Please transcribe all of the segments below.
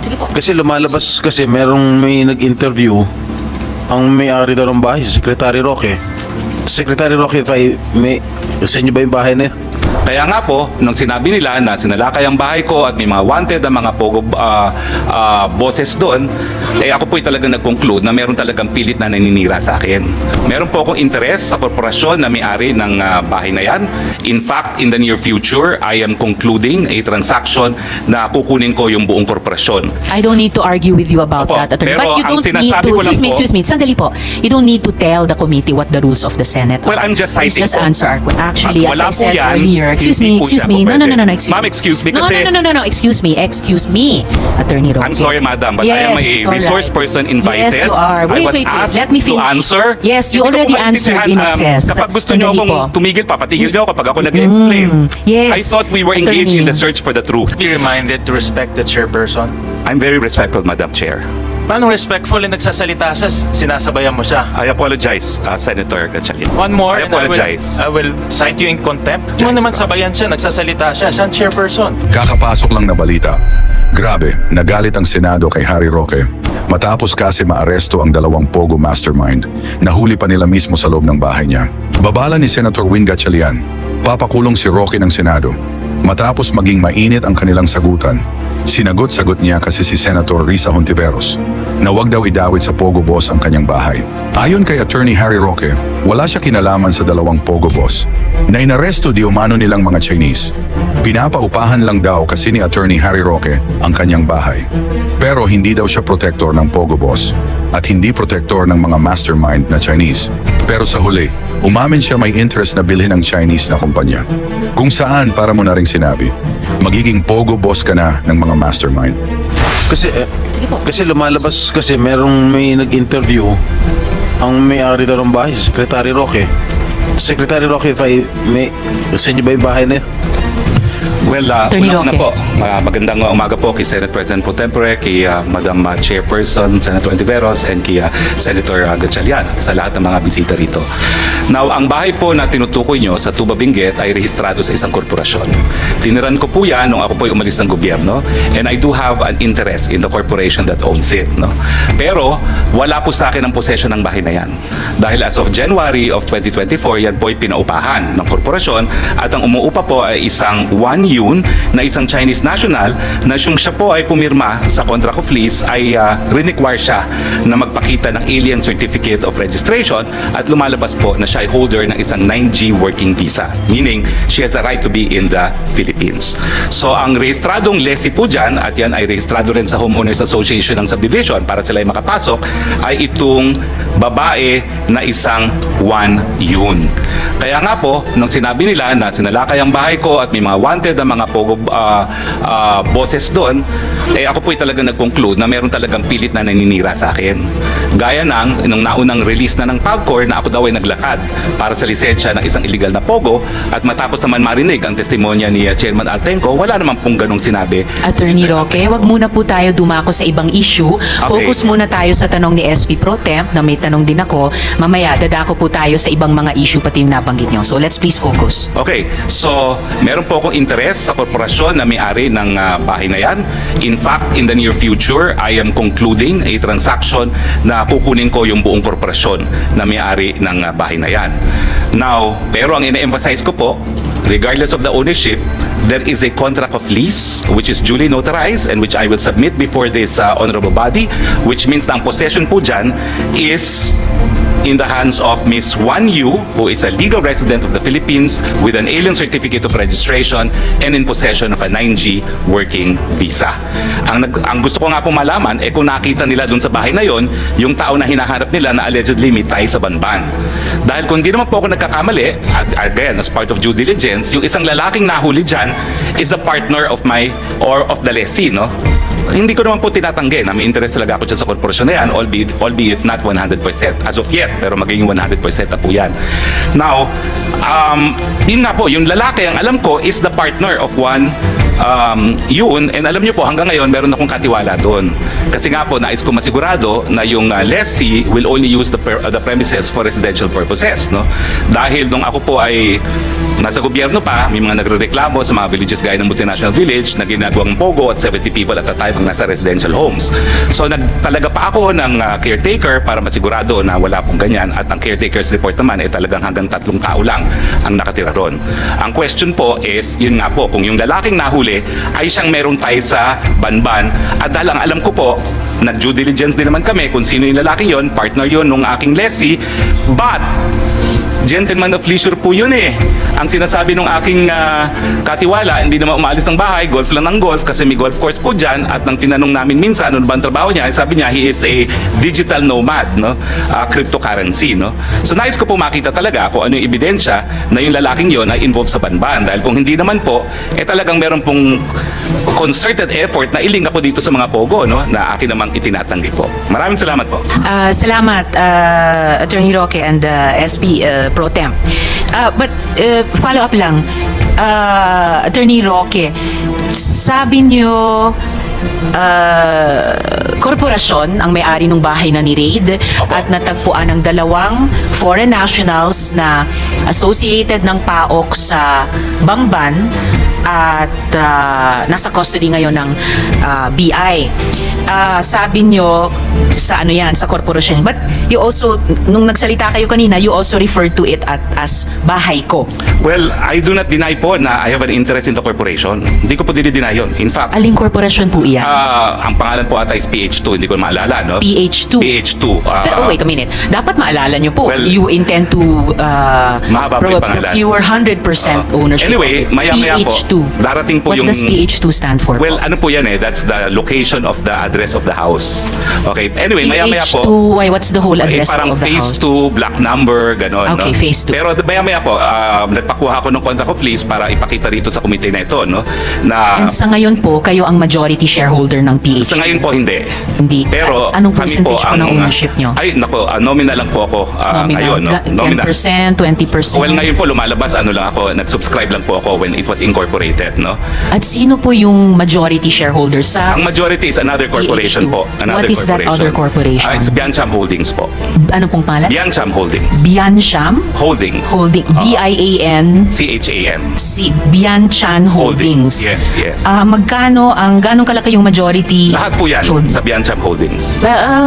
Sige po. Kasi lumalabas kasi may nag-interview ang may-ari daw ng bahay, si Secretary Roque. Secretary Roque, sa inyo ba yung bahay na yun? Kaya nga po, nung sinabi nila na sinalakay ang bahay ko at may mga wanted na mga pogo bosses doon, ako po'y talagang nag-conclude na meron talagang pilit na naninira sa akin. Meron po akong interest sa korporasyon na may-ari ng bahay na yan. In fact, in the near future, I am concluding a transaction na kukunin ko yung buong korporasyon. I don't need to argue with you about Opo, that, attorney. pero But you ang don't need sinasabi to, ko lang excuse me, sandali po. You don't need to tell the committee what the rules of the Senate are. Well, I'm just Please citing just po. answer our question. Actually, as Wala I po said yan. earlier, excuse Hindi me, po excuse siya me. po No, no, pwede. no, no, excuse Ma'am, me. excuse me No, kasi- no, excuse me, Attorney Roque. I'm sorry, madam, but I am a Yes, it's all resource right. person invited. Yes, you are. I Wait, was wait, asked let me to finish. answer. Yes, you Hindi ko already po answered in maintindihan, excess. Kapag gusto niyo Sandali akong po. tumigil, papatigil niyo kapag ako nag-explain. Yes. I thought we were engaged in the search for the truth. Be reminded to respect the chairperson. I'm very respectful, Madam Chair. Paano respectful na nagsasalita siya, sinasabayan mo siya? I apologize, Senator Gatchalian. One more, I and apologize. I will cite you in contempt. Mo naman sabayan siya, nagsasalita siya, siya ang chairperson. Kakapasok lang na balita. Grabe, nagalit ang Senado kay Harry Roque. Matapos kasi maaresto ang dalawang Pogo mastermind, nahuli pa nila mismo sa loob ng bahay niya. Babala ni Senator Win Gatchalian, papakulong si Roque ng Senado. Matapos maging mainit ang kanilang sagutan, sinagot-sagot niya kasi si Senator Risa Hontiveros na wag daw idawit sa Pogo Boss ang kanyang bahay. Ayon kay Attorney Harry Roque, wala siya kinalaman sa dalawang Pogo Boss na inaresto di umano nilang mga Chinese. Pinapaupahan lang daw kasi ni Attorney Harry Roque ang kanyang bahay. Pero hindi daw siya protector ng Pogo Boss at hindi protector ng mga mastermind na Chinese. Pero sa huli, umamin siya may interest na bilhin ang Chinese na kumpanya. Kung saan, para mo na rin sinabi, magiging Pogo Boss ka na ng mga mastermind. Kasi, Sige po. kasi lumalabas kasi may nag-interview ang may-ari daw ng bahay, si Secretary Roque. Secretary Roque, sa inyo ba yung bahay na yun? Well, Attorney una Roque. po, magandang umaga po kay Senate President Pro Tempore, kay Madam Chairperson Senator Ontiveros, and kay Senator Gatchalian, sa lahat ng mga bisita rito. Now, ang bahay po na tinutukoy nyo sa Tuba Benguet ay rehistrado sa isang korporasyon. Tiniran ko po yan nung ako po umalis ng gobyerno, and I do have an interest in the corporation that owns it. No? Pero, wala po sa akin ang possession ng bahay na yan. Dahil as of January of 2024, yan po ay pinaupahan ng korporasyon, at ang umuupa po ay isang Wang Yun na isang Chinese national na siya po ay pumirma sa contract of lease ay require siya na magpakita ng alien certificate of registration at lumalabas po na siya ay holder ng isang 9G working visa, meaning she has a right to be in the Philippines. So ang rehistradong lessee po dyan, at yan ay rehistrado rin sa Homeowners Association ng subdivision para sila ay makapasok, ay itong babae na isang Wan Yun. Kaya nga po, nung sinabi nila na sinalakay ang bahay ko at may mga wanted na mga pogo bosses doon, ako po'y talagang nag-conclude na meron talagang pilit na naninira sa akin. Gaya nung naunang release na ng PAGCOR na ako daw ay naglakad para sa lisensya ng isang illegal na pogo, at matapos naman marinig ang testimonya ni Chairman Altenco, wala naman pong ganong sinabi. Attorney Roque, wag muna po tayo dumako sa ibang issue. Focus muna tayo sa tanong ni SP Pro Temp na may tanong din ako. Mamaya, dadako po tayo sa ibang mga issue pati yung nabanggit nyo. So let's please focus. Okay, so meron po akong interest sa korporasyon na may-ari ng bahay na yan. In fact, in the near future, I am concluding a transaction na kukunin ko yung buong korporasyon na may-ari ng bahay na yan. Now, pero ang ina-emphasize ko po, regardless of the ownership, there is a contract of lease which is duly notarized and which I will submit before this honorable body, which means na ang possession po dyan is in the hands of Ms. Wan Yu, who is a legal resident of the Philippines with an alien certificate of registration and in possession of a 9G working visa. Ang gusto ko nga pong malaman, kung nakita nila dun sa bahay na yon, yung tao na hinahanap nila na allegedly may tie sa banban. Dahil kung di naman po ako nagkakamali, at again, as part of due diligence, yung isang lalaking nahuli dyan is the partner of the lessee, no? Hindi ko naman po tinatanggi na may interest talaga ako dyan sa korporasyon na yan, albeit not 100% as of yet, pero magiging 100% na po yan. Now, yun nga po, yung lalaki, ang alam ko is the partner of Wan Yun, and alam niyo po, hanggang ngayon meron akong katiwala doon. Kasi nga po, nais ko masigurado na yung lessee will only use the premises for residential purposes, no? Dahil nung ako po ay nasa gobyerno pa, may mga nagrereklamo sa mga villages gaya ng multinational village na ginagawang pogo at 70 people at a time ang nasa residential homes. So nagtalaga pa ako ng caretaker para masigurado na wala pong ganyan, at ang caretaker's report naman ay talagang hanggang 3 tao lang ang nakatira ron. Ang question po is, yun nga po, kung yung lalaking nahuli ay siyang merong tie sa Banban, at dahil ang alam ko po, nag-due diligence din naman kami kung sino yung lalaking yon, partner yon nung aking lessee, but gentleman of leisure po yun eh. Ang sinasabi nung aking katiwala, hindi naman umaalis ng bahay, golf lang ng golf kasi may golf course po dyan, at nang tinanong namin minsan ano ba ang trabaho niya, sabi niya he is a digital nomad, no? Cryptocurrency, no? So nais ko po makita talaga kung ano yung ebidensya na yung lalaking yon ay involved sa Banban, dahil kung hindi naman po, talagang meron pong concerted effort na ilinga ko dito sa mga pogo, no? Na akin namang itinatanggi po. Maraming salamat po. Salamat, Attorney Roque and SP Pro Temp. But follow up lang, Attorney Roque, sabi niyo korporasyon ang may-ari ng bahay na ni-raid at natagpuan ng 2 foreign nationals na associated ng PAOK sa Bamban at nasa custody ngayon ng BI. Sabi nyo sa ano yan, sa korporasyon. But you also, nung nagsalita kayo kanina, you also referred to it as bahay ko. Well, I do not deny po na I have an interest in the corporation. Hindi ko po dinideny yun. In fact, Aling korporasyon po iyan? ang pangalan po ata is PH2, hindi ko maalala, no? PH2. PH2. Pero wait a minute, dapat maalala nyo po, Well, you intend to mahaba po yung pangalan. procure 100% ownership. Anyway, of it. maya-maya po, PH2. darating po What yung... does PH2 stand for? Well, ano po yan eh, that's the location of the address of the house. Okay, anyway, maya-maya PH2, po, why, what's the whole address parang of the phase house? 2, black number, gano'n. Okay, no? phase 2. Pero maya-maya po, nagpakuha ko ng contract of lease para ipakita rito sa komite na ito, no? Na And sa ngayon po, kayo ang majority shareholder ng PH2. sa ngayon po hindi. Hindi. Pero Anong kami po percentage po ng ownership nyo? Ay, nako, nominal lang po ako ngayon, no? Nominal. 10%, 20%? Well, ngayon po lumalabas, ano lang ako, nag-subscribe lang po ako when it was incorporated, no? At sino po yung majority shareholder sa Ang majority is another corporation PH2. po. Another What is that other corporation? It's Biancham Holdings po. ano pong pangalan? Biancham Holdings. Biancham Holdings. Holding. CHAM. Bianchan Holdings. Yes, yes. Ganong kalaki yung majority? Lahat po yan Holding. sa Biancham Holdings.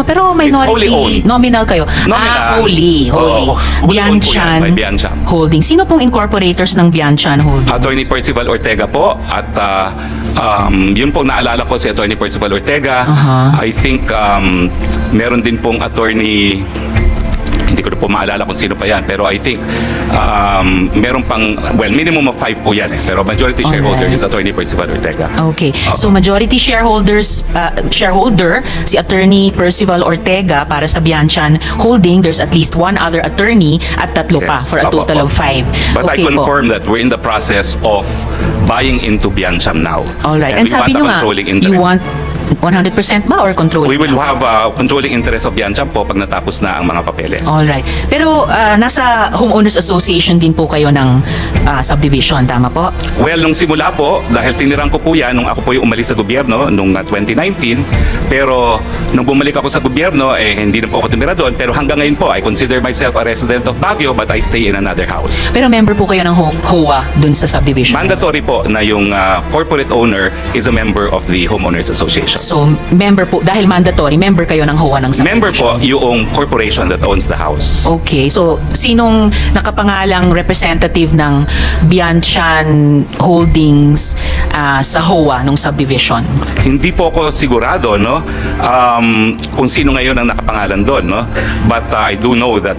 Pero wholly minority, owned. nominal kayo. Nominal. Wholly. Oo, wholly owned po yan by Biancham. Holdings. Sino pong incorporators ng Bianchan Holdings? Attorney Percival Ortega po, at yun po naalala ko si Attorney Percival Ortega. I think meron din pong attorney, hindi ko na po maalala kung sino pa yan, pero I think meron pang, well, minimum of 5 po yan eh, pero majority shareholder Alright. is Attorney Percival Ortega. Okay. So majority shareholder si Attorney Percival Ortega para sa Bianchan Holding. There's at least 1 other attorney at 3 pa Yes. for a Opo, total of opo. 5. But okay I confirm that we're in the process of buying into Biancham now. All right. And And we sabi want a nyo nga, controlling you interest. want 100% ba or controlling? We will have a controlling interest of Biancham po pag natapos na ang mga papeles. Alright. Pero nasa Homeowners Association din po kayo ng subdivision, tama po? Well, nung simula po, dahil tinirang ko po yan nung ako po yung umalis sa gobyerno nung 2019, pero nung bumalik ako sa gobyerno, hindi na po ako tumira doon, pero hanggang ngayon po, I consider myself a resident of Baguio but I stay in another house. Pero member po kayo ng HOA dun sa subdivision? Mandatory po na yung corporate owner is a member of the Homeowners Association. So, member po, dahil mandatory, member kayo ng HOA ng subdivision? Member po yung corporation that owns the house. Okay, so sinong nakapangalang representative ng Bianchan Holdings sa HOA ng subdivision? Hindi po ako sigurado, no, kung sino ngayon ang nakapangalan doon, no. But I do know that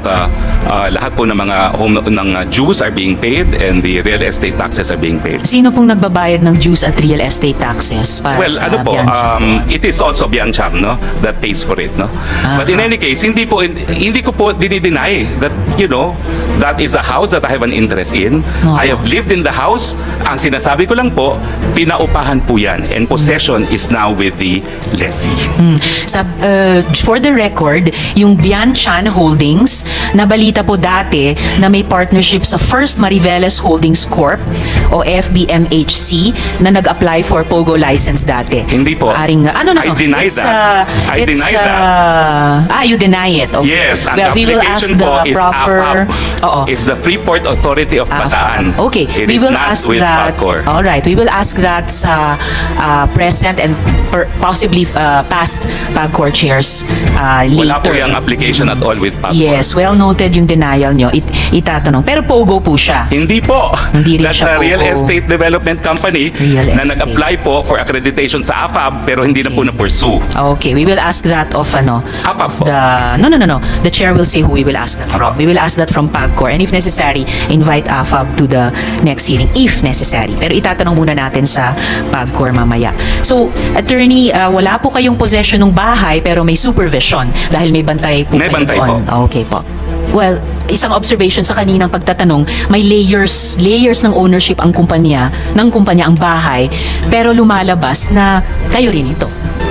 lahat po ng mga dues are being paid and the real estate taxes are being paid. Sino pong nagbabayad ng dues at real estate taxes para Well, sa ano po, Bianchan? it is also Biancham, no, that pays for it, no. But in any case, hindi ko po dinideny that, you know, that is a house that I have an interest in. I have lived in the house. Ang sinasabi ko lang po, pinaupahan po yan and possession is now with the lessee. For the record, yung Bianchan Holdings, nabalita po dati na may partnership sa First Mariveles Holdings Corp o FBMHC na nag-apply for POGO license dati. Hindi po. I deny that. I deny that. You deny it. Okay. Yes, ang Well, we will ask application the po is proper... AFAP. Oo. is the Freeport Authority of Bataan. Okay, It we is will not ask with that. PAGCOR. All right, we will ask that sa present and possibly past PAGCOR chairs later. Wala po yung application at all with PAGCOR. Yes, well noted yung denial nyo. Itatanong. Pero POGO po siya. Hindi po. Hindi rin That's siya a real POGO. estate development company Real na estate. nag-apply po for accreditation sa AFAB pero hindi na po na-pursue. Okay, we will ask that of AFAB po. No. The chair will say who we will ask that from. We will ask that from PAGCOR, and if necessary, invite AFAB to the next hearing if necessary. Pero itatanong muna natin sa PAGCOR mamaya. So, attorney, wala po kayong possession ng bahay pero may supervision dahil may bantay po May kayo bantay doon. Okay po. Well, isang observation sa kaninang pagtatanong, may layers ng ownership ng kumpanya ang bahay, pero lumalabas na kayo rin ito.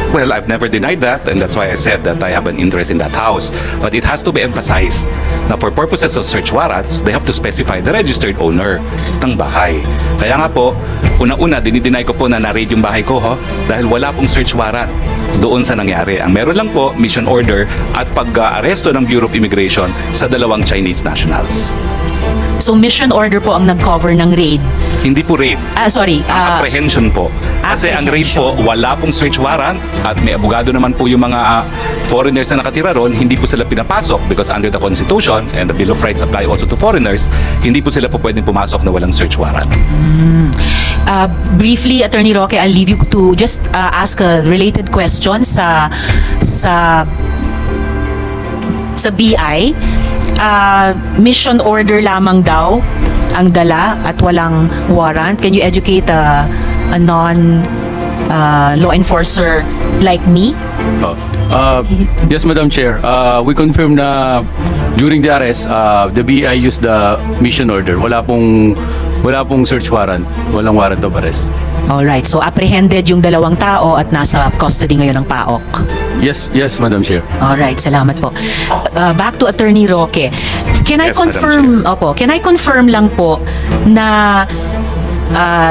Well, I've never denied that, and that's why I said that I have an interest in that house. But it has to be emphasized na for purposes of search warrants, they have to specify the registered owner ng bahay. Kaya nga po, una-una, dinideny ko po na na-raid yung bahay ko, dahil wala pong search warrant doon sa nangyari. Ang meron lang po, mission order at pag-aresto ng Bureau of Immigration sa 2 Chinese nationals. So, mission order po ang nag-cover ng raid. Hindi po raid. Apprehension po. Kasi ang raid po, wala pong search warrant at may abogado naman po yung mga foreigners na nakatira ron, hindi po sila pinapasok because under the Constitution and the Bill of Rights apply also to foreigners, hindi po sila po pwedeng pumasok na walang search warrant. Briefly, Attorney Roque, I'll leave you to just ask a related question sa BI. Mission order lamang daw ang dala at walang warrant. Can you educate a non law enforcer like me? Yes, Madam Chair. We confirm na during the arrest, the BI used the mission order. Wala pong search warrant. Walang warrant of arrest. Alright, so apprehended yung 2 tao at nasa custody ngayon ng PAOK. Yes, Madam Chair. Alright, salamat po. Back to Attorney Roque. Can I Yes, Madam confirm, can I confirm lang po na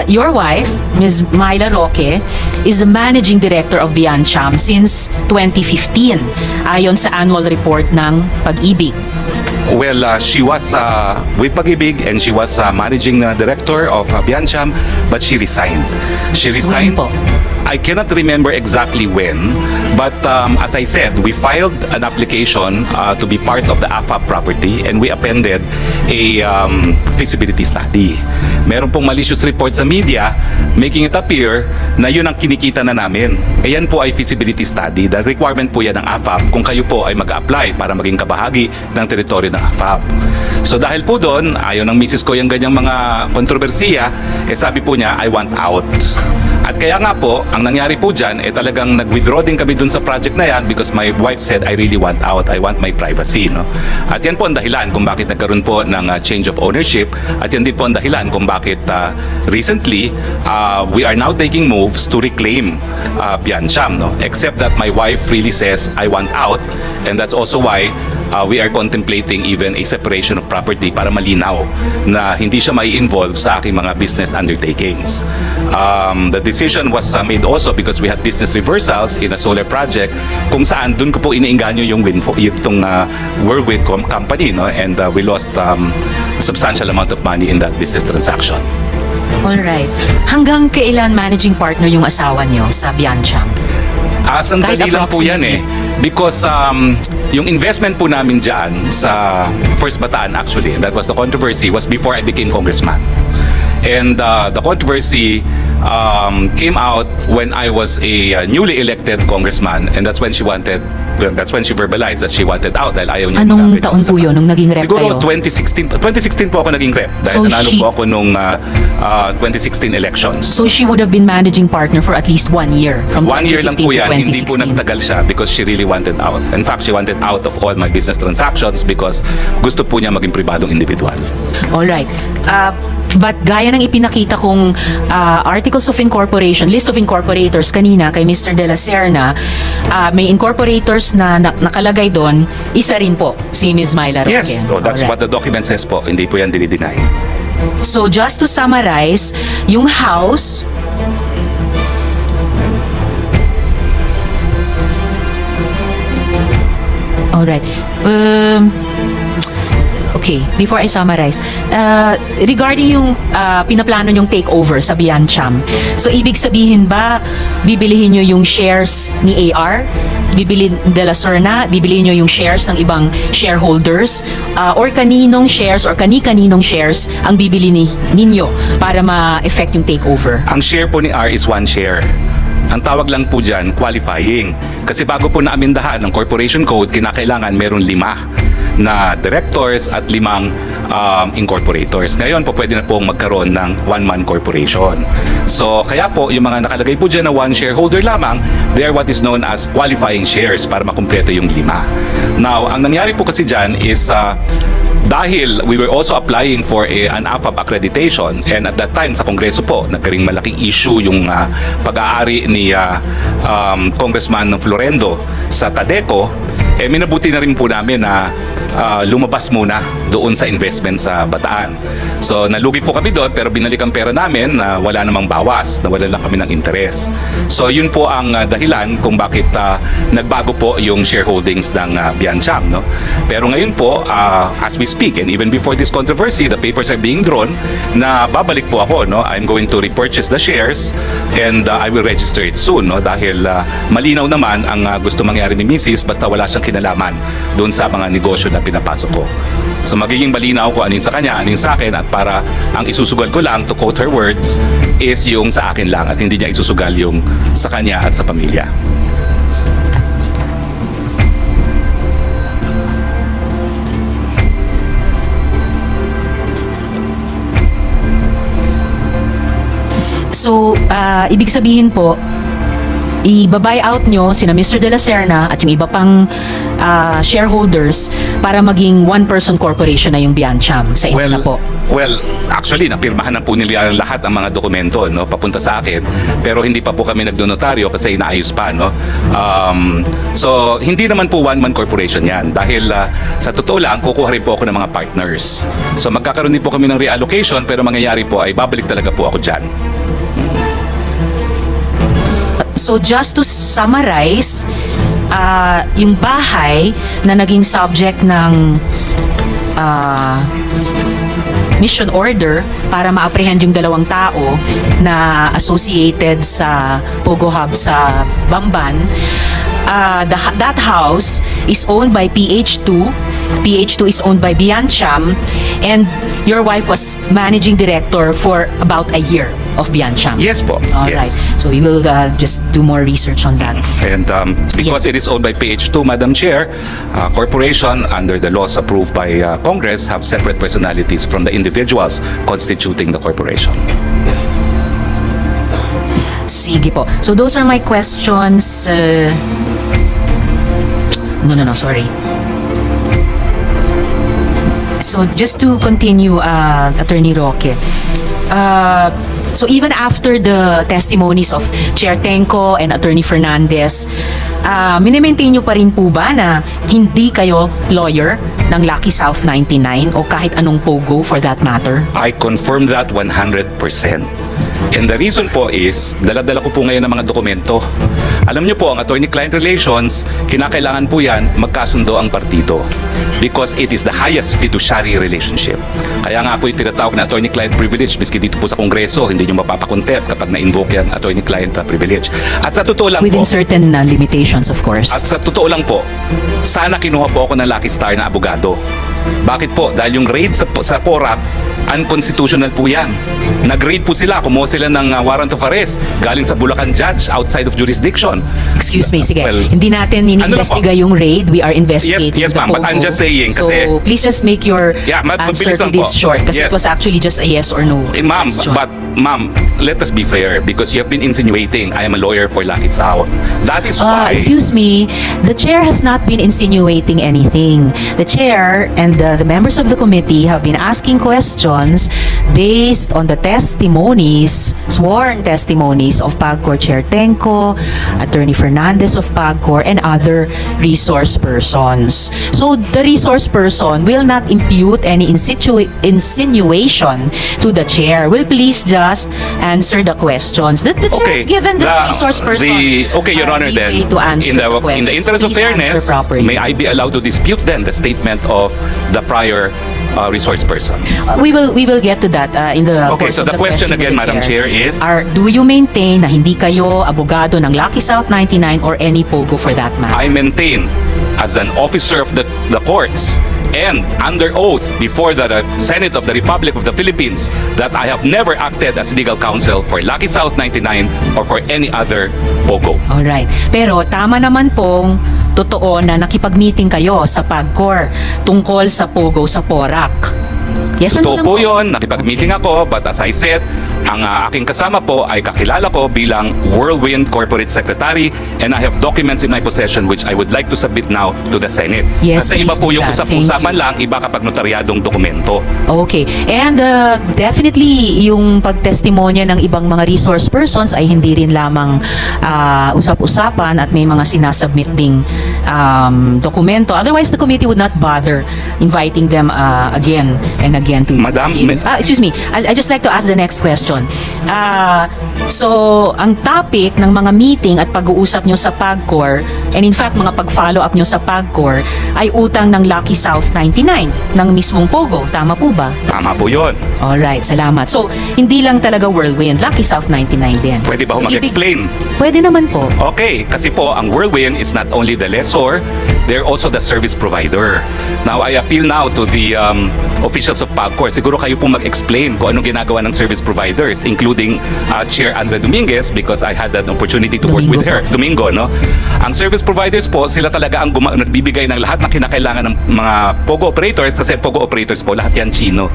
your wife, Ms. Myla Roque, is the managing director of Biancham since 2015 ayon sa annual report ng Pag-ibig. Well, she was with Pag-ibig and she was managing director of Biancham, but she resigned. She resigned. When po? I cannot remember exactly when, but as I said, we filed an application to be part of the AFAB property and we appended a feasibility study. Meron pong malicious report sa media making it appear na yun ang kinikita na namin. E yan po ay feasibility study. The requirement po yan ng AFAB kung kayo po ay mag-apply para maging kabahagi ng teritoryo ng AFAB. So dahil po doon, ayaw ng misis ko yung ganyang mga kontrobersiya, sabi po niya, I want out. At kaya nga po, ang nangyari po dyan, talagang nag-withdraw din kami dun sa project na yan because my wife said, I really want out. I want my privacy. No? At yan po ang dahilan kung bakit nagkaroon po ng change of ownership. At yan din po ang dahilan kung bakit recently, we are now taking moves to reclaim Biancham. No? Except that my wife really says, I want out. And that's also why we are contemplating even a separation of property para malinaw na hindi siya may involve sa aking mga business undertakings. The decision was made also because we had business reversals in a solar project kung saan dun ko po iniinganyo yung itong Whirlwind company, no? And we lost a substantial amount of money in that business transaction. Alright. Hanggang kailan managing partner yung asawa niyo sa Biancham? Sandali Kahit lang po yan because yung investment po namin dyan sa First Bataan actually, and that was the controversy, was before I became congressman. And the controversy came out when I was a newly elected congressman, and that's when she verbalized that she wanted out dahil ayaw niya. Anong taon po yun nung naging rep Siguro kayo? 2016 po ako naging rep dahil So nanalo she- po ako nung 2016 elections. So she would have been managing partner for at least 1 year from 1 year lang po 2015 to yan, hindi po 2016. nagtagal siya because she really wanted out. In fact, she wanted out of all my business transactions because gusto po niya maging pribadong individual. Alright. But gaya ng ipinakita kong Articles of Incorporation, List of Incorporators kanina kay Mr. De La Serna, may incorporators na nakalagay doon, isa rin po si Ms. Myla Roque. Yes, so that's Alright. what the document says po. Hindi po yan dinideny. So just to summarize, yung house Alright. Okay, before I summarize, regarding yung pinaplano yung takeover sa Biancham, so ibig sabihin ba, bibilihin nyo yung shares ni AR? Bibili de la Serna, bibili nyo yung shares ng ibang shareholders, or kaninong shares or kani-kaninong shares ang bibili ninyo para ma-effect yung takeover? Ang share po ni R is 1 share. Ang tawag lang po dyan, qualifying. Kasi bago po naamindahan ng Corporation Code, kinakailangan meron 5 na directors at 5 incorporators. Ngayon po pwede na pong magkaroon ng one-man corporation. So kaya po yung mga nakalagay po dyan na 1 shareholder lamang, they are what is known as qualifying shares para makumpleto yung 5. Now, ang nangyari po kasi dyan is dahil we were also applying for an AFAB accreditation, and at that time sa Kongreso po nagkaring malaking issue yung pag-aari ni Congressman Florendo sa Tadeco, minabuti na rin po namin na lumabas muna doon sa investment sa Bataan. So nalugi po kami doon, pero binalik ang pera namin na wala namang bawas, na wala lang kami ng interest. So yun po ang dahilan kung bakit nagbago po yung shareholdings ng Biancham, no? Pero ngayon po, as we speak, and even before this controversy, the papers are being drawn na babalik po ako, no? I'm going to repurchase the shares and I will register it soon, no? Dahil malinaw naman ang gusto mangyari ni Mrs. basta wala siyang kinalaman doon sa mga negosyo na pinapasok ko. So magiging malinaw ko anin sa kanya, anin sa akin, at para ang isusugal ko lang, to quote her words, is yung sa akin lang at hindi niya isusugal yung sa kanya at sa pamilya. So, ibig sabihin po, i-buy out nyo sina Mr. De La Serna at yung iba pang shareholders para maging one-person corporation na yung Biancham sa inyo na po. Well, actually, napirmahan na po nila lahat ang mga dokumento, no, papunta sa akin. Pero hindi pa po kami nagdonotaryo kasi inaayos pa, no. So, hindi naman po one-man corporation yan. Dahil sa totoo lang, kukuha rin po ako ng mga partners. So, magkakaroon din po kami ng reallocation, pero mangyayari po ay babalik talaga po ako dyan. So just to summarize, yung bahay na naging subject ng mission order para ma-apprehend yung 2 tao na associated sa Pogo Hub sa Bamban, that house is owned by PH2. PH2 is owned by Biancham, and your wife was managing director for about a year of Biancham. Yes po. All right. Yes. So we will just do more research on that. And because it is owned by PH2, Madam Chair, corporation under the laws approved by Congress have separate personalities from the individuals constituting the corporation. Sige po. So those are my questions. No, sorry. So just to continue, Attorney Roque, so even after the testimonies of Chair Tenco and Attorney Fernandez, minimaintain nyo pa rin po ba na hindi kayo lawyer ng Lucky South 99 o kahit anong POGO for that matter? I confirm that 100%. And the reason po is, dala-dala ko po ngayon ng mga dokumento. Alam niyo po, ang attorney-client relations, kinakailangan po yan magkasundo ang partido. Because it is the highest fiduciary relationship. Kaya nga po yung tinatawag na attorney-client privilege, miski dito po sa Kongreso, hindi nyo mapapakontempt kapag na-invoke yan attorney-client privilege. At sa totoo lang Within po, certain limitations, of course. at sa totoo lang po, sana kinuha po ako ng Lucky Star na abogado. Bakit po? Dahil yung raid sa PORAC, unconstitutional po yan. Nag-raid po sila, kumuha sila ng warrant of arrest galing sa Bulacan judge outside of jurisdiction. Excuse me, sige. Well, Hindi natin ini-investiga yung raid. We are investigating Yes, the ma'am, but I'm POGO. just saying So, kasi- please just make your answer mabilis to lang this po. short kasi Yes. it was actually just a yes or no Ma'am, question. but ma'am, let us be fair because you have been insinuating I am a lawyer for Lucky South. That is why. Excuse me, the chair has not been insinuating anything. The chair and the members of the committee have been asking questions based on the testimonies, sworn testimonies of PAGCOR Chair Tenco, Attorney Fernandez of PAGCOR, and other resource persons. So the resource person will not impute any insinuation to the chair. Will please just answer the questions. The chair has given the resource person Okay, Your Honor, leeway then, to answer in the questions. interest of Please answer fairness, properly. may I be allowed to dispute then the statement of the prior resource persons. We will get to that in the Okay, course so of the question with again, the Madam Chair, is do you maintain na hindi kayo abogado ng Lucky South 99 or any POGO for that matter? I maintain as an officer of the courts and under oath before the Senate of the Republic of the Philippines that I have never acted as legal counsel for Lucky South 99 or for any other POGO. Alright. Pero tama naman pong totoo na nakipag-meeting kayo sa PAGCOR tungkol sa POGO sa PORAC. Yes or no Totoo lang po yun, nakipag-meeting ako, but as I said, ang aking kasama po ay kakilala ko bilang Whirlwind Corporate Secretary, and I have documents in my possession which I would like to submit now to the Senate. Yes, Kasi iba please po do yung that. usap-usapan Thank you. lang, iba kapag notaryadong dokumento. Okay. And definitely, yung pagtestimonya ng ibang mga resource persons ay hindi rin lamang usap-usapan at may mga sinasubmit ding dokumento. Otherwise, the committee would not bother inviting them again and again to Madam, hearings. Excuse me. I just like to ask the next question. So, ang topic ng mga meeting at pag-uusap nyo sa PAGCOR, and in fact, mga pag-follow up nyo sa PAGCOR, ay utang ng Lucky South 99 ng mismong POGO. Tama po ba? Tama po yun. Alright, salamat. So, hindi lang talaga Whirlwind, Lucky South 99 din. Pwede ba So, ako mag-explain? Pwede naman po. Okay, kasi po ang Whirlwind is not only the lessor, they're also the service provider. Now, I appeal now to the officials of PAGCOR. Siguro kayo po mag-explain kung anong ginagawa ng service providers, including Chair Andre Dominguez, because I had an opportunity to work Domingo with her. Domingo, no? Ang service providers po, sila talaga ang nagbibigay ng lahat ng kinakailangan ng mga POGO operators, kasi POGO operators po, lahat yan Chino.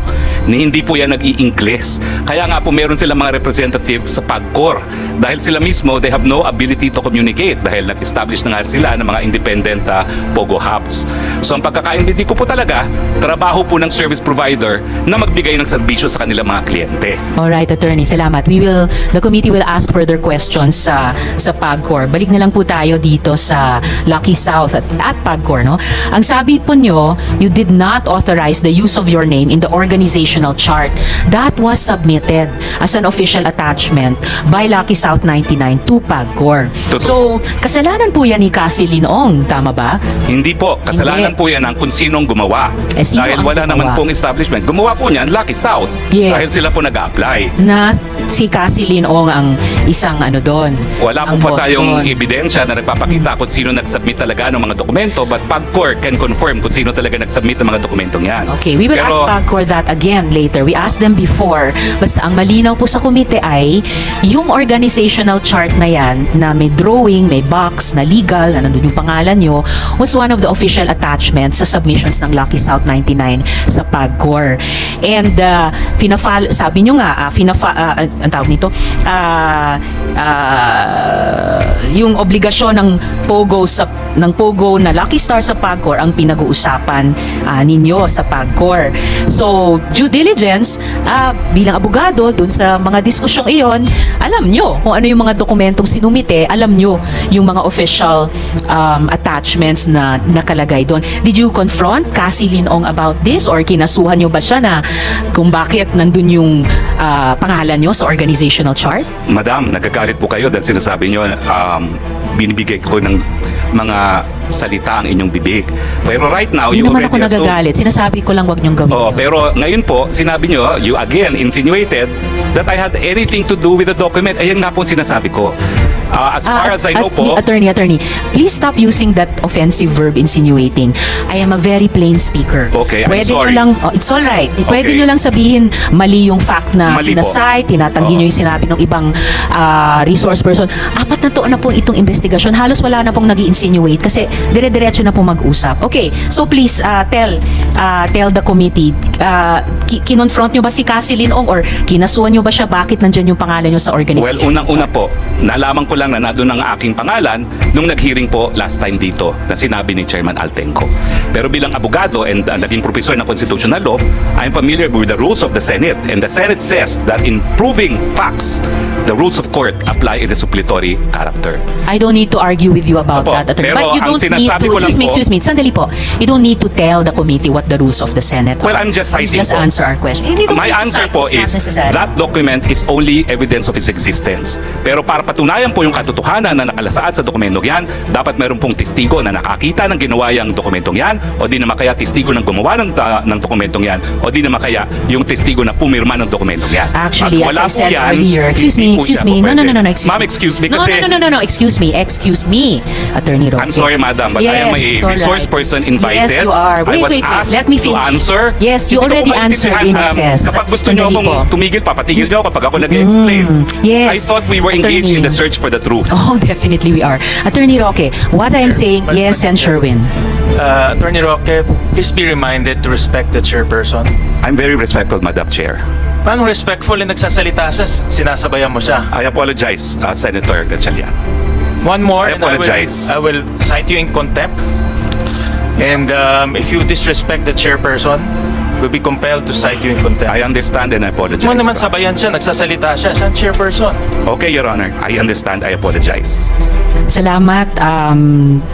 Hindi po yan nag-i-Ingles. Kaya nga po meron silang mga representatives sa PAGCOR. Dahil sila mismo, they have no ability to communicate dahil nag-establish na nga sila ng mga independent POGO hubs. So ang pagkakaintindi ko po talaga, trabaho po ng service provider na magbigay ng serbisyo sa kanilang mga kliyente. Alright, attorney, salamat. The committee will ask further questions sa PAGCOR. Balik na lang po tayo dito sa Lucky South at PAGCOR, no? Ang sabi po nyo, you did not authorize the use of your name in the organizational chart that was submitted as an official attachment by Lucky South 99 to PAGCOR. Totoo. So, kasalanan po yan ni Cassie Linong, tama ba? Hindi po. Kasalanan Hindi. po yan ng kung sinong gumawa. Sino Dahil ang wala naman gumawa? pong establishment. Gumawa po niyan, Lucky South. Yes. Dahil sila po nag-a-apply. Na si Cassie Linong ang isang ano doon. Wala po ang pa boss tayong doon. ebidensya na nagpapakita kung sino nag-submit talaga ng mga dokumento, but PAGCOR can confirm kung sino talaga nag-submit ng mga dokumentong yan. Okay, we will ask PAGCOR that again later. We asked them before. Basta ang malinaw po sa komite ay yung organizational chart na yan na may drawing, may box na legal, na nandun yung pangalan nyo, was one of the official attachments sa submissions ng Lucky South 99 sa PAGCOR. And sabi nyo nga, ang tawag nito, yung obligasyon ng POGO na Lucky Star sa PAGCOR ang pinag-uusapan ninyo sa PAGCOR. So, due diligence, bilang abogado, dun sa mga diskusyong iyon, alam nyo kung ano yung mga dokumentong sinumite, alam nyo yung mga official attachments na nakalagay doon. Did you confront Cassie Linong about this, or kinasuhan nyo ba siya na kung bakit nandun yung pangalan nyo sa organizational chart? Madam, nagagalit po kayo dahil sinasabi nyo, binibigay ko ng mga salita ang inyong bibig. Pero right now, Hindi you naman ako already assume... nagagalit. Sinasabi ko lang wag nyong gawin Oo, yun. pero ngayon po, sinabi nyo, you again insinuated that I had anything to do with the document. Ayan nga po sinasabi ko. As far as I know po... Attorney, please stop using that offensive verb insinuating. I am a very plain speaker. Okay, I'm Pwede sorry. nyo lang, it's alright. Pwede Okay. nyo lang sabihin mali yung fact na Mali po. sinasite, tinatanggi Oo. nyo yung sinabi ng ibang resource person. 4 na taon na po itong investigasyon. Halos wala na pong nag-insinuate kasi dire-diretso na po mag-usap. Okay, so please tell the committee, kinonfront nyo ba si Cassie Linong or kinasuhan nyo ba siya? Bakit nandyan yung pangalan nyo sa organization? Well, unang-una po, nalaman ko lang na nandun ang aking pangalan nung nag-hearing po last time dito na sinabi ni Chairman Altenco. Pero bilang abogado and naging professor ng constitutional law, I'm familiar with the rules of the Senate, and the Senate says that in proving facts, the rules of court apply in the suppletory character. I don't need to argue with you about Opo, that, attorney. pero But you ang don't need sinasabi to, ko lang excuse me, sandali po. You don't need to tell the committee what the rules of the Senate are. Well, I'm just Please citing just po. answer our question. Hindi My answer po is necessary. that document is only evidence of its existence. Pero para patunayan po po yung katotohanan na nakalasaad sa dokumentong yan, dapat meron pong testigo na nakakita ng ginawa yung dokumentong yan, o di naman kaya testigo ng gumawa ng dokumentong yan, o di naman kaya yung testigo na pumirma ng dokumentong yan. Actually, At as wala I po said yan, earlier, excuse hindi me, po excuse siya me. po No, pwede. excuse Ma'am, me. excuse me No, kasi... no, excuse me, Attorney Roque. I'm sorry, madam, but I am a it's all resource right. person invited. Yes, you are. I was Wait, asked let me to finish. answer. Yes, you Hindi ko already po answered in maintindihan, excess. Kapag gusto niyo Sandali akong po. tumigil, papatigil niyo kapag ako nag-explain. Yes. I thought we were engaged in the search for the truth. Oh, definitely we are. Attorney Roque, what I'm saying, yes, and Sherwin. Attorney Roque, please be reminded to respect the chairperson. I'm very respectful, Madam Chair. Paano respectful yung nagsasalita siya, sinasabayan mo siya? I apologize, Senator Gatchalian. One more, I and apologize. I will cite you in contempt. And if you disrespect the chairperson, we'll be compelled to cite you in contempt. I understand and I apologize. Mo naman sabayan siya, nagsasalita siya, siya ang chairperson. Okay, Your Honor. I understand. I apologize. Salamat,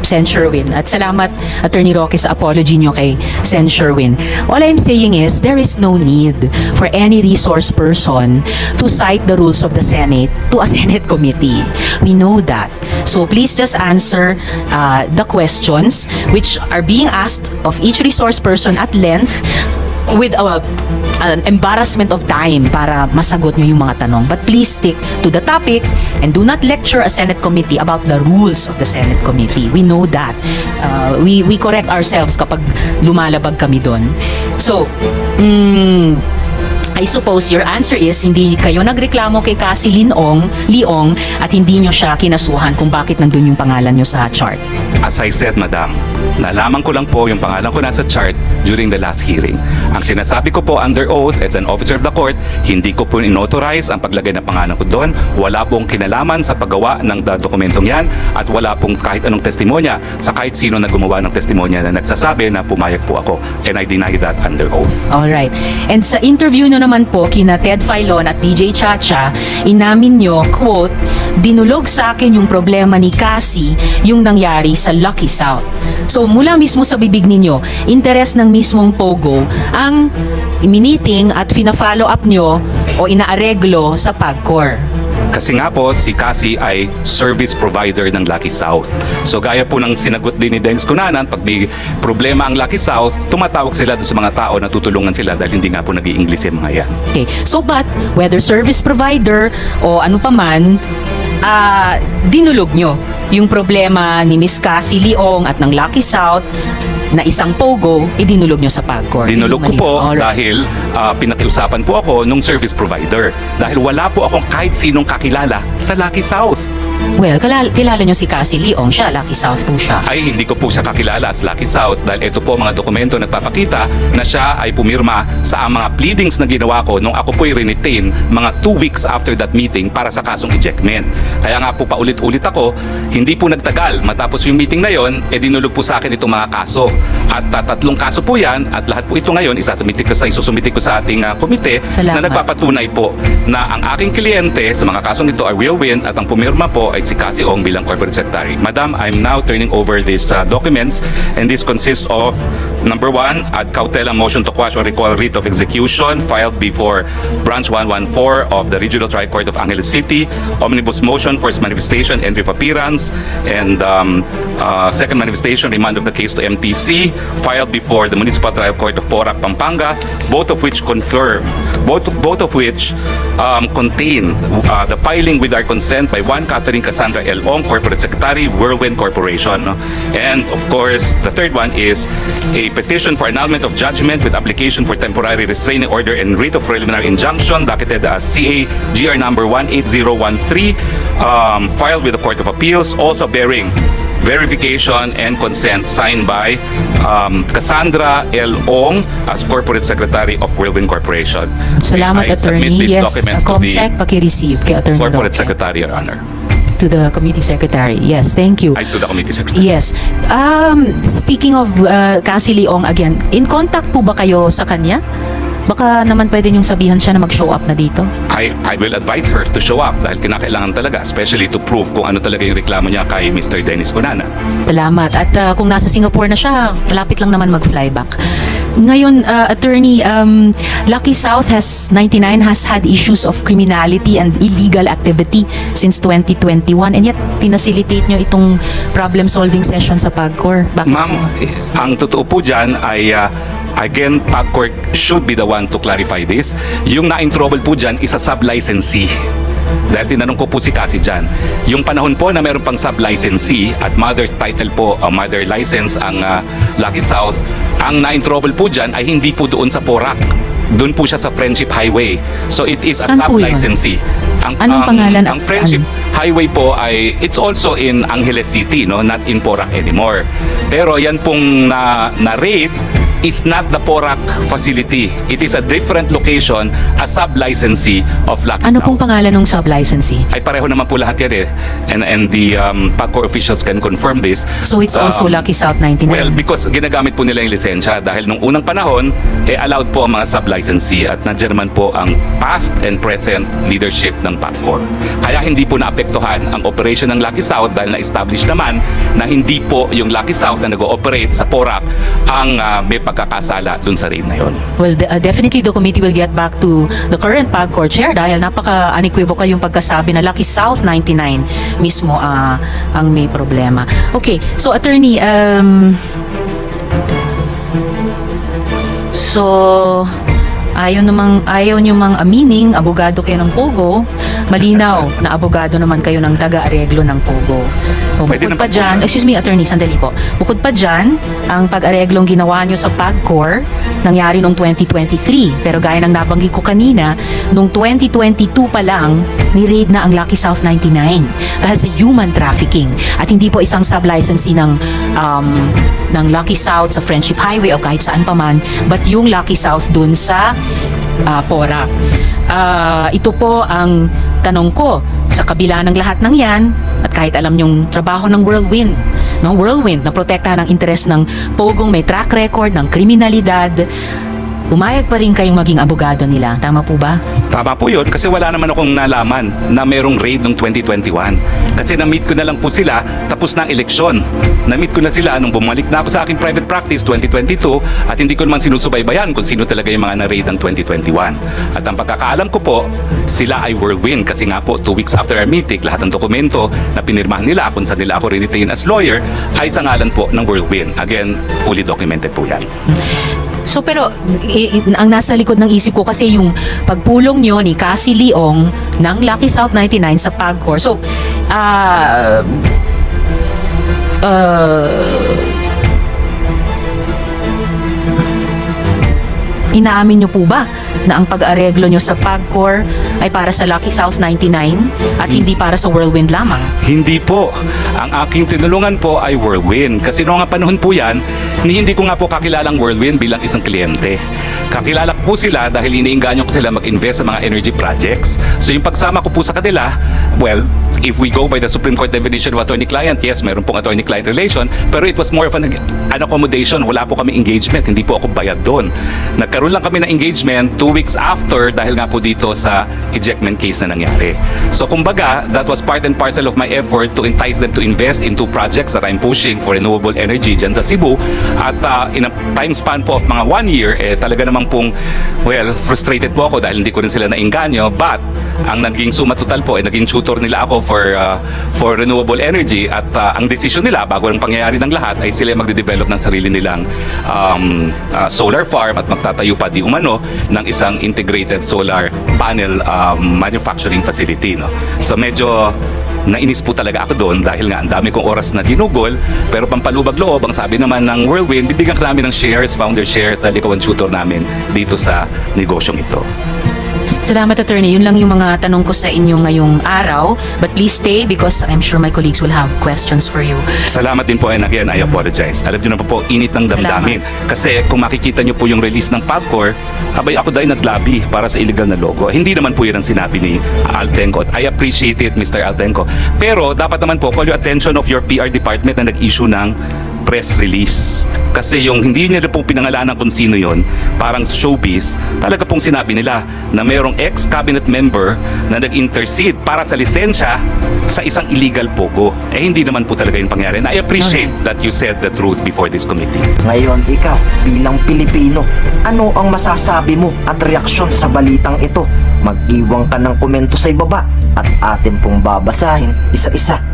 Sen. Sherwin. At salamat, Attorney Roque, sa apology nyo kay Sen. Sherwin. All I'm saying is, there is no need for any resource person to cite the rules of the Senate to a Senate committee. We know that. So please just answer the questions which are being asked of each resource person at length with an embarrassment of time para masagot nyo yung mga tanong. But please stick to the topics and do not lecture a Senate committee about the rules of the Senate committee. We know that. We correct ourselves kapag lumalabag kami doon. So, I suppose your answer is hindi kayo nagreklamo kay Cassie Leong at hindi nyo siya kinasuhan kung bakit nandun yung pangalan nyo sa chart. As I said, Madam, nalaman ko lang po yung pangalan ko nasa chart during the last hearing. Ang sinasabi ko po under oath as an officer of the court, hindi ko po inauthorize ang paglagay ng pangalan ko doon. Wala pong kinalaman sa paggawa ng dokumentong yan at wala pong kahit anong testimonya sa kahit sino na gumawa ng testimonya na nagsasabi na pumayag po ako. And I deny that under oath. Alright. And sa interview nyo naman po kina Ted Filon at DJ Chacha, inamin nyo, quote, dinulog sa akin yung problema ni Cassie yung nangyari sa Lucky South. So mula mismo sa bibig ninyo, interes ng mismong Pogo ang miniting at fina-follow up nyo o inaareglo sa PAGCOR. Kasi nga po, si Cassie ay service provider ng Lucky South. So gaya po ng sinagot din ni Dennis Cunanan, pag may problema ang Lucky South, tumatawag sila doon sa mga tao na tutulungan sila dahil hindi nga po nag-i-English yung mga yan. Okay. So but whether service provider o ano pa man, dinulog nyo yung problema ni Miss Cassie Leong at ng Lucky South na isang Pogo, dinulog nyo sa PAGCOR. Dinulog ko po Alright. dahil pinakiusapan po ako nung service provider. Dahil wala po akong kahit sinong kakilala sa Lucky South. Well, kilala nyo si Cassie Leong. Siya, Lucky South po siya. Ay hindi ko po siya kakilala as Lucky South dahil ito po mga dokumento nagpapakita na siya ay pumirma sa mga pleadings na ginawa ko nung ako po'y retain mga 2 weeks after that meeting para sa kasong ejectment. Kaya nga po paulit-ulit ako, hindi po nagtagal matapos yung meeting na yon, dinulog po sa akin itong mga kaso. At 3 kaso po yan at lahat po ito ngayon isusumiti ko sa ating komite Salamat. na nagpapatunay po na ang aking kliyente sa mga kasong ito ay Will Win at ang pumirma po ay si Cassie Ong bilang Corporate Secretary. Madam, I'm now turning over these documents and this consists of number 1, ad cautela motion to quash or recall writ of execution filed before Branch 114 of the Regional Trial Court of Angeles City, omnibus motion for its manifestation, entry of appearance, and second manifestation, remand of the case to MTC, filed before the Municipal Trial Court of Porac, Pampanga, both of which contain the filing with our consent by one Catherine Cassandra L. Ong, Corporate Secretary, Whirlwind Corporation. No? And of course, the third one is a petition for annulment of judgment with application for temporary restraining order and writ of preliminary injunction, docketed as CA GR number 18013, filed with the Court of Appeals, also bearing verification and consent signed by Cassandra L. Ong as Corporate Secretary of Whirlwind Corporation. Salamat, I submit Attorney. these Yes, documents to COMSEC, the paki-receive kay Attorney Corporate Roque. Secretary, Your Honor. To the Committee Secretary. Yes, thank you. Ay, to the Committee Secretary. Yes. Speaking of Cassie Leong again, in contact po ba kayo sa kanya? Baka naman pwede niyong sabihan siya na mag-show up na dito. I will advise her to show up dahil kinakailangan talaga, especially to prove kung ano talaga yung reklamo niya kay Mr. Dennis Cunanan. Salamat. At kung nasa Singapore na siya, malapit lang naman mag-fly back. Ngayon, attorney, Lucky South 99 has had issues of criminality and illegal activity since 2021, and yet pinacilitate nyo itong problem-solving session sa PAGCOR. Bakit? Ma'am, ang totoo po dyan ay again, PAGCOR should be the one to clarify this. Yung na-in-trouble po dyan is a sub-licensee. Dahil tinanong ko po si Cassie dyan. Yung panahon po na meron pang sub-licensee at mother's title po, mother license ang Lucky South, ang na-in-trouble po dyan ay hindi po doon sa Porac. Doon po siya sa Friendship Highway. So it is a Saan po yun? sub-licensee. Anong pangalan Ang at Friendship saan? Highway po ay it's also in Angeles City, no, not in Porac anymore. Pero yan pong na-raid is not the Porac facility. It is a different location, a sub-licensee of Lucky Ano South. pong pangalan ng sub-licensee? Ay pareho naman po lahat yan eh. And the PAGCOR officials can confirm this. So it's also Lucky South 99? Well, because ginagamit po nila yung lisensya dahil nung unang panahon, allowed po ang mga sub-licensee at nandiyan naman po ang past and present leadership ng PAGCOR. Kaya hindi po naapektuhan ang operation ng Lucky South dahil na-establish naman na hindi po yung Lucky South na nag-ooperate sa Porac ang may pagkakasala dun sa raid na yun. Well, definitely the committee will get back to the current PAGCOR chair dahil napaka-unequivocal yung pagkasabi na Lucky South 99 mismo ang may problema. Okay, so attorney, so ayaw nyo mang amining abogado kayo ng Pogo, malinaw na abogado naman kayo ng taga-areglo ng Pogo. O, Pwede bukod naman pa po dyan, yan. excuse me attorney, sandali po. Bukod pa dyan, ang pag-areglong ginawa nyo sa PAGCOR nangyari noong 2023. Pero gaya ng nabanggit ko kanina, noong 2022 pa lang, ni-raid na ang Lucky South 99 dahil sa human trafficking. At hindi po isang sub-licensee ng Lucky South sa Friendship Highway o kahit saan pa man, but yung Lucky South dun sa Porac. Ito po ang tanong ko, sa kabila ng lahat ng yan, at kahit alam yung trabaho ng Whirlwind na protektahan ang interes ng Pogong may track record ng kriminalidad, umayag pa rin kayong maging abogado nila. Tama po ba? Tama po yun kasi wala naman akong nalaman na merong raid noong 2021. Kasi na-meet ko na lang po sila tapos ng eleksyon. Na-meet ko na sila nung bumalik na ako sa aking private practice 2022 at hindi ko naman sinusubaybayan kung sino talaga yung mga na-raid ng 2021. At ang pagkakaalam ko po, sila ay Whirlwind kasi nga po 2 weeks after our meeting, lahat ng dokumento na pinirmahan nila kung saan nila ako retain as lawyer ay sa ngalan po ng Whirlwind. Again, fully documented po yan. So pero ang nasa likod ng isip ko kasi yung pagpulong nyo ni Cassie Leong ng Lucky South 99 sa PAGCOR. So inaamin nyo po ba na ang pag-areglo nyo sa PAGCOR ay para sa Lucky South 99 at hindi para sa Whirlwind lamang? Hindi po. Ang aking tinulungan po ay Whirlwind. Kasi noong nga panahon po yan, hindi ko nga po kakilalang Whirlwind bilang isang kliyente. Kakilala ko po sila dahil iniinganyo ko sila mag-invest sa mga energy projects. So yung pagsama ko po sa kanila, well, if we go by the Supreme Court definition of attorney-client, yes, meron pong attorney-client relation, pero it was more of an accommodation. Wala po kami engagement, hindi po ako bayad doon. Nagkaroon lang kami ng engagement 2 weeks after dahil nga po dito sa ejectment case na nangyari. So kumbaga, that was part and parcel of my effort to entice them to invest into projects that I'm pushing for renewable energy dyan sa Cebu. At in a time span po of mga 1 year, talaga namang pong, well, frustrated po ako dahil hindi ko rin sila nainganyo. But ang naging suma total po, naging tutor nila ako for renewable energy. At ang desisyon nila, bago ang pangyayari ng lahat, ay sila magde-develop ng sarili nilang solar farm at magtatayo pa di umano ng isang integrated solar panel manufacturing facility. No? So medyo nainis po talaga ako doon dahil nga ang dami kong oras na ginugol, pero pampalubag loob, ang sabi naman ng Whirlwind, bibigyan ka namin ng shares, founder shares, dahil ikaw ang tutor namin dito sa negosyong ito. Salamat, attorney. Yun lang yung mga tanong ko sa inyo ngayong araw. But please stay because I'm sure my colleagues will have questions for you. Salamat din po, and again, I apologize. Alam nyo na po, init ng damdamin. Kasi kung makikita nyo po yung release ng PAGCOR, abay ako dahil naglabi para sa illegal na logo. Hindi naman po yun ang sinabi ni Altenco. I appreciate it, Mr. Altenco. Pero dapat naman po, call your attention of your PR department na nag-issue ng press release. Kasi yung hindi nila pong pinangalanan kung sino yon, parang showbiz, talaga pong sinabi nila na mayroong ex-cabinet member na nag-intercede para sa lisensya sa isang illegal pogo. Eh hindi naman po talaga yung pangyari. And I appreciate that you said the truth before this committee. Ngayon, ikaw, bilang Pilipino, ano ang masasabi mo at reaksyon sa balitang ito? Mag-iwang ka ng komento sa ibaba at atin pong babasahin isa-isa.